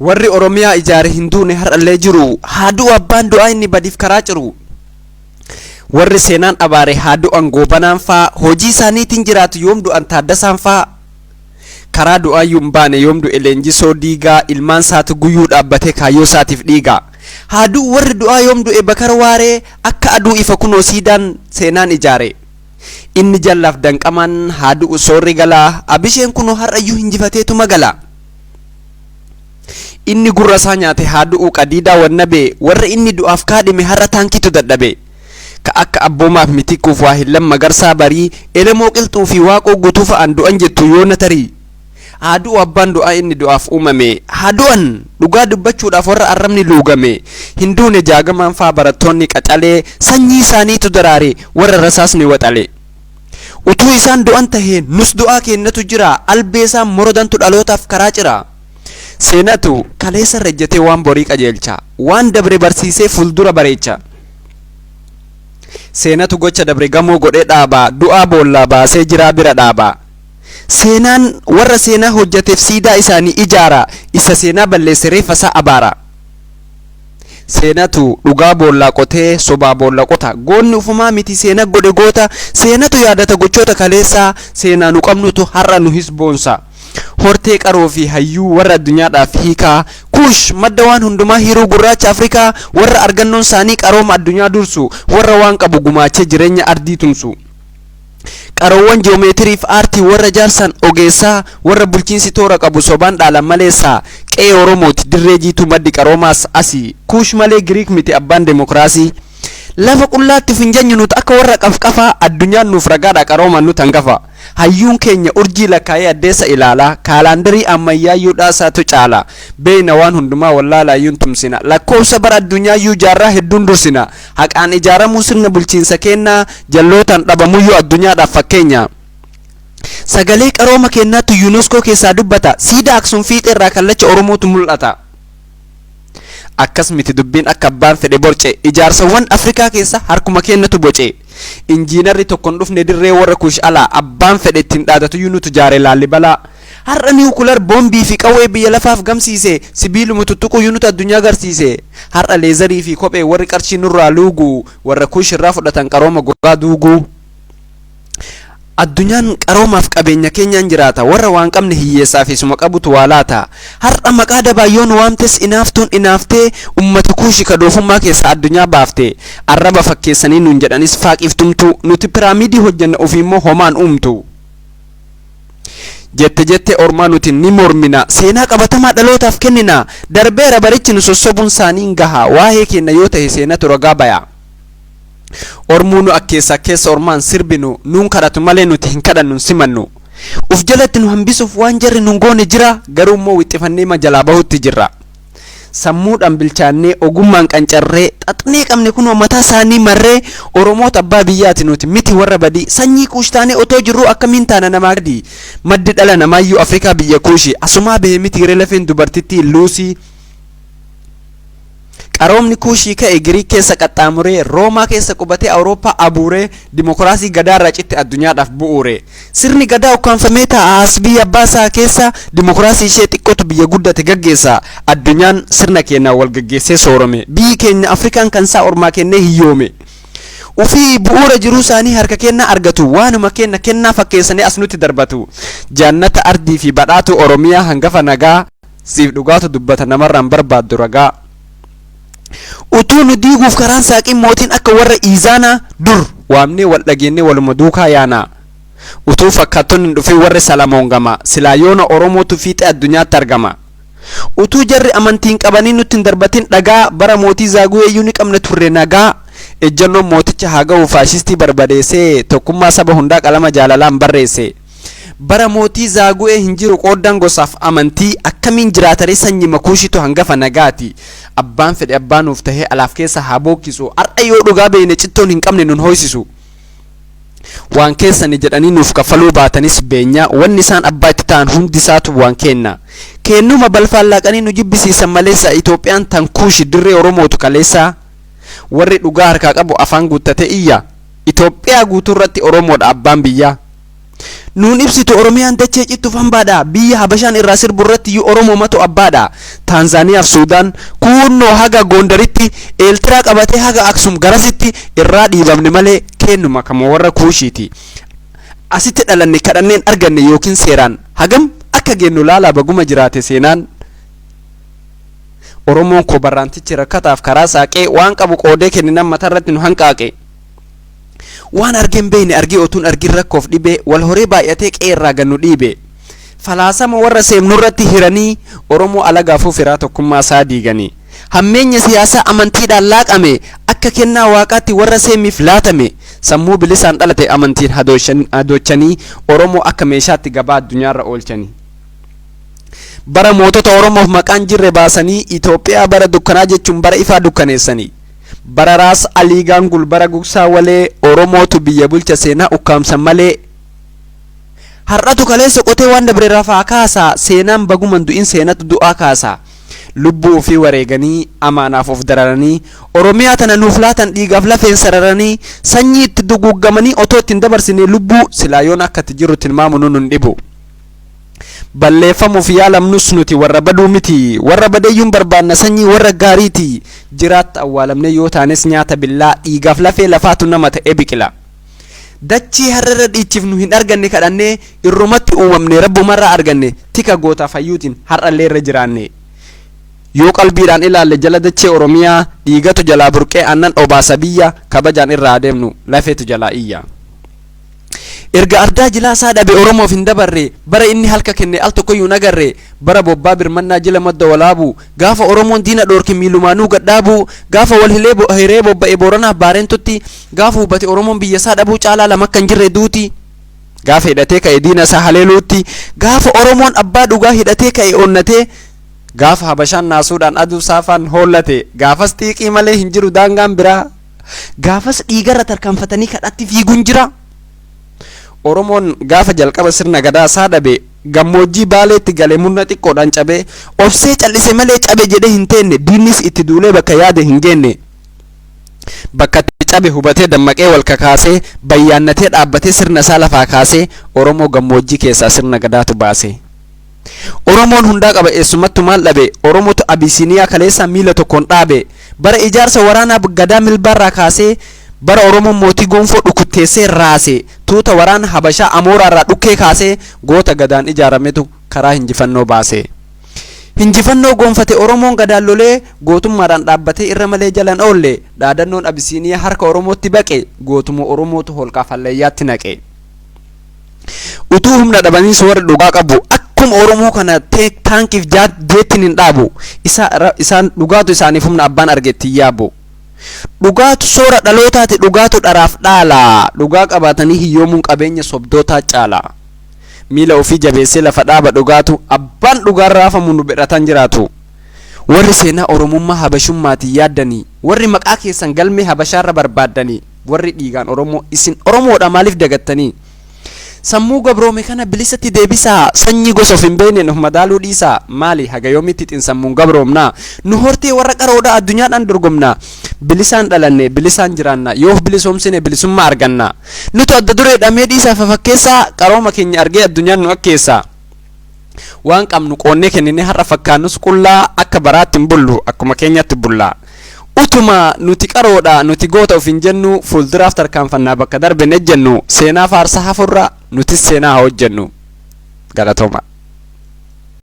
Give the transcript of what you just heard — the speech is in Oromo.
warri oromiyaa ijaare hinduune har'allee jiru haaduu abbaan du'aa inni badiif karaa ciru warri seenaan abaare haaduu angoobanaan faa hojii isaaniitiin jiraatu yoom du'an taaddasaan faa karaa du'aa yuun baane yoom du'e leenjisoo diigaa ilmaan isaati guyyuu dhaabbatee kaayyoo isaatiif dhiigaa haaduu warri du'aa yoom du'e bakar waaree akka aduu ifa kunoo siidaan seenaan ijaare inni jallaaf danqaman haaduu soorri galaa abisheen kunoo har'ayyuu hinjifateetu magala inni gurra isaa nyaate haaduu qadiidaa wannabe warra inni du'aaf kaadhime har'a taankitu dadhabe ka akka abboomaaf mitikuuf waa hillan magarsaa barii elemoo qilxuu fi waaqoo guutuu fa'an du'an jettu yoona tarii haaduu abbaan du'aa inni du'aaf uumame haadu'an dhugaa dubbachuudhaaf warra arrabni luugame hinduune jaagamaan faa barattoonni qacalee sanyii isaaniitu daraare warra rasaasni waxale utuu isaan du'an tahee nus du'aa kennatu jira albeesaan morodantu dhalootaaf karaa cira seenatu kaleessa rejjatee waan borii qajeelcha waan dabre barsiisee fuuldura bareecha seenatu gocha dabre gamoo godhee dhaaba du'aa boollaa baasee jiraa bira dhaaba seenaan warra seenaa hojjateef siidaa isaanii ijaara isa seenaa balleesse reeffasaa abaara seenatu dhugaa boollaa qotee sobaa boolla qota goonni ufumaa miti seena godhe goota seenatu yaadata gochoota kaleessaa seenaa nu qabnutu har'a nu hisboonsa hortee qaroo fi hayyuu warra addunyaadhaaf hiikaa kuush madda waan hundumaa hiruu gurraacha afrikaa warra argannoon isaanii qarooma addunyaa dursu warra waan qabu gumaachee jireenya ardii tumsu qaroowwan ji'oomeetiriif aartii warra jaarsan ogeessaa warra bulchiinsi toora qabu sobaan dhaalan maleessaa qe'ee oromooti dirree jiituu maddi qaroomaas asii kuush malee giriik miti abbaan demokiraasii lafa qullaatti finjanyu nuti akka warra qafqafaa addunyaan nuuf ragaadha qarooman nuti hangafa hayyuun keenya urjii lakkaa'ee addeessa ilaalaa kaalaandarii ammayyaayyuu dhaasaatu caala beeyna waan hundumaa wallaalaayyuun tumsina lakkoofsa bara addunyaayyuu jaarraa hedduun dursina haqaan ijaaramuu sirna bulchiinsa kennaa jallootaan dhabamuyyuu addunyaadhaaf fakkeenya sagalee qarooma kennaatu yuuneeskoo keessaa dubbata siidaa aksuum fiixeerraa kallacha oromootu mul'ata akkas miti dubbiin akka abbaan fedhe borce ijaarsawwan afrikaa keessa harkuma kennatu boce injiinarri tokkon dhufne dirree warra kuush alaa abbaan fedhe ittiin dhaadatu yuunutu jaare laallibalaa har'a niwukular boombii fi qawwee biyya lafaaf gamsiise sibiiluma tuttuquu yuunutu addunyaa agarsiise har'a leezarii fi kophee warri qarshii nurraa luugu warra kuush irraa fudhatan qarooma gogaa duuguu addunyaan qaroomaaf qabeenya keenyaan jiraata warra waan qabne hiyyeessaa fi suma qabutu waa laata har'a maqaa dabaayyoon waamtes inaaftuun inaaftee ummata kuushi kadoofummaa keessa addunyaa baafte arraba fakkeessanii nuun jedhanis faaqiftumtu nuti piraamiidii hojjanna ofiimmoo homaan uumtu jette ormaa nuti ni mormina seenaa qabatamaa dhalootaaf kennina darbeera barichi nu sossobuun isaaniin gaha waa'ee kenna yoo ta'e seenatu ragaa baya ormuu nu akkeessa ormaan sirbinu nuun kadhatu malee nuti hin kadhannu simannu uf jalatti nu hambisuuf waan jarri nun goone jira garuu immoo wixxifannee majalaa bahutti jirra sammuudhaan bilchaannee ogummaan qancarree xaxnee qabne kunoo mataa isaanii marree oromoota abbaa biyyaati nuti miti warra badii sanyii kuushtaanee otoo jirruu akkamiin taana namaa gadi maddi dhala namaayyuu afrikaa biyya kuushi asumaa bahee miti relafeen dubartittii luusii qaroomni kuushii ka'e giriik keessa qaxxaamuree roomaa keessa qubatee awurooppaa abuuree dimokiraasii gadaarraa citte addunyaadhaaf bu'uure sirni gadaa ukkaanfamee taa'aas biyya abbaa isaa keessa dimokiraasii ishee xiqqootu biyya guddate gaggeessa addunyaan sirna keenyaa wal gaggeessee soorome biyyi keenya afrikaan kan isaa ormaa kennee hiyyoome ufii bu'uura jiruu isaanii harka kennaa argatu waanuma kenna kennaa fakkeessanii as nutti darbatu jaannata ardii fi badhaatu oromiyaa hangafa nagaa siif dhugaatu dubbata namarraan barbaaddu ragaa utuu nu diiguuf karaan saaqin mootiin akka warra iizaana dur waamnee wal dhageennee waluma duukaa yaana utuu fakkaattonni dhufee warri salamoon gama silaa yoona oromootu fiixee addunyaatti argama utuu jarri amantiin qabanii nutti hin darbatin dhagaa bara mootii zaaguweeyyuu ni qabne turre nagaa ejjannoon mooticha haa ga'u faashistii barbadeessee tokkummaa saba hundaa qalama jaalalaan barreesse bara mootii zaagu'ee hin jiru qooddaan gosaaf amantii akkamiin jiraatare sanyii makuushitu hangafa nagaati abbaan fedhe abbaanuuf tahee alaaf keessa haa bookkisu har'a yoo dhugaa beeyne cittoon hin qabne nun hoysisu waan keessani jedhanii nuuf kafaluu baatanis beenyaa wanni isaan abbaa itti ta'an hundisaatu waan kenna kennuma balfaallaqanii nu jibbisiisan maleessa Itoophiyaan tan kuushi dirree oromootu kaleessa warri dhugaa harkaa qabu afaan guuttate iyya Itoophiyaa guuturratti oromoodha abbaan biyyaa nuun ibsitu oromiyaan dachee cittuuf hambaadha biyya habashaan irraa sirburratti yu oromoo matu abbaadha taanzaaniyaaf suudaan kunnoo haga gondaritti eeltiraa qabatee haga aksum garasitti irraa dhiibamne malee kennuma kama warra kuushiiti asitti dhalanne kadhanneen arganne yookiin seeraan hagam akka gennu laala baguma jiraate seenaan oromoon ko barraantichi rakkataaf karaa saaqee waan qabu qoodee kenninan matarratti nu hanqaaqe waan argen beeyne argee otuun argin rakkoof dhibee wal horee baay'atee qeerraa gannu dhiibe falaasama warra seemnurratti hiranii oromoo alagaafuu firaa tokkummaa isaa diiganii hammeenya siyaasaa amantiidhaan laaqame akka kennaa waaqaatti warra seemiif laatame sammuu bilisaan dhalate amantiin hadoochanii oromoo akka meeshaatti gabaa addunyaarra oolchanii bara mootota oromoof maqaan jirre baasanii Itoophiyaa bara dukkanaa jechuun bara ifaa dukkaneessanii bara raas alii gaangul bara gugsaa walee oromootu biyya bulcha seenaa ukkaamsan malee har'atu kaleessa qotee waan dabre rafaa kaasaa seenaan baguman du'in seenatu du'aa kaasaa lubbuu ofii wareeganii amaanaaf of dararanii oromiyaa tana nuuf laatan dhiigaaf lafeen sararanii sanyii itti duguuggamanii otoo ittiin dabarsine lubbuu silaayoon akkatti jiru tilmaamu nun dhibu balleeffamuuf yaalamnus nuti warra baduu miti warra badeeyyuun barbaanna sanyii warra gaariiti jiraatta awwaalamne yoo taanes nyaata billaa dhiigaaf lafee lafaatu nama ta'e biqila dachii harrarra dhiichiif nu hin arganne kadhannee irrumatti uumamne rabbumarraa arganne tika gootaaf hayyuutiin har'allee irra jiraanne yoo qalbiidhaan ilaalle jala dachee oromiyaa dhiigatu jalaa burqee aannan obaasa biyya kabajaan irraa adeemnu lafeetu jalaa iyya erga ardaa jilaa isaa dhabe oromoof hin dabarre bara inni halka kenne al tokkoyyuu nagarre bara bobbaa birmannaa jila madda walaabu gaafa oromoon diina dhoorke miilumaanuu gadhaabu gaafa wal hiree bobba'e booranaaf baareentutti gaafa hubate oromoon biyya isaa dhabuu caalaa lama akka hin jirre duuti gaafa hidhatee ka'e diina isaa haleeluutti gaafa oromoon abbaa dhugaa hidhatee ka'e onnatee gaafa habashaan naasuudhaan aduu saafaan hoollate gaafas xiiqii malee hin jiru daangaan biraa gaafas dhiigarra tarkaanfatanii kadhatti fiiguun jira oromoon gaafa jalqaba sirna gadaa isaa dhabe gammoojjii baaleetti galee murna xiqqoodhaan cabee obsee callise malee cabe jedhee hin teenne diinnis itti duulee bakka yaade hin geenne bakka itti cabe hubatee dammaqee wal kakaasee bayyaannatee dhaabbatee sirna isaa lafaa kaasee oromoo gammoojjii keessaa sirna gadaatu baase oromoon hundaa qaba eessumattu maal dhabe oromootu abisiiniyaa kaleessaa miila tokkoon dhaabe bara ijaarsa waraanaa gadaa milbaarraa kaasee bara oromoon mootii gonfoo dhukutteessee raase tuuta waraana habashaa amooraarraa dhukkee kaasee goota gadaan ijaarametu karaa hinjifannoo baase hinjifannoo gonfate oromoon gadaan lolee gootummaadhaan dhaabbatee irra malee jalan oolle dhaadannoon abisiiniyaa harka oromootti baqe gootuma oromootu holqaaf hallayyaatti naqe utuu humna dhabaniis warra dhugaa qabu akkuma oromoo kana taankiif jeettiin hin dhaabu isaan dhugaatu isaaniif humna abbaan argetti yaabu dhugaatu soora dhalootaati dhugaatu dharaaf dhaala dhugaa qabaatanii hiyyoomuun qabeenya sobdootaa caala miila ofii jabeessee lafa dhaaba dhugaatu abbaan dhugaan raafamu nu bedhatan jiraatu warri seenaa oromummaa habashummaatiin yaaddanii warri maqaa keessan galmee habashaarra barbaaddanii warri dhiigaan oromoo isin oromoodha maaliif dagattanii sammuu gabroome kana bilisatti deebisaa sanyii gosa of hin beekne nu madaaluu dhiisaa maali haga yoomitti xinsammuun gabroomnaa nu hortee warra qaroodha addunyaadhaan dorgomnaa bilisaan dhalanne bilisaan jiraanna yoo bilisoomsine bilisummaa arganna nutu adda duree dhamee dhiisaa fafakkeessaa qarooma keenya argee addunyaan nu akkeessaa waan qabnu qoonnee kennine har'a fakkaannus qullaa akka baraatti hin bullu akkuma keenyatti bullaa utuma nuti qaroodha nuti goota of hin jennu fuulduraaf tarkaanfannaa bakka darbe nejjennu seenaa faarsaa hafurra nutis seenaa hojjennu galatooma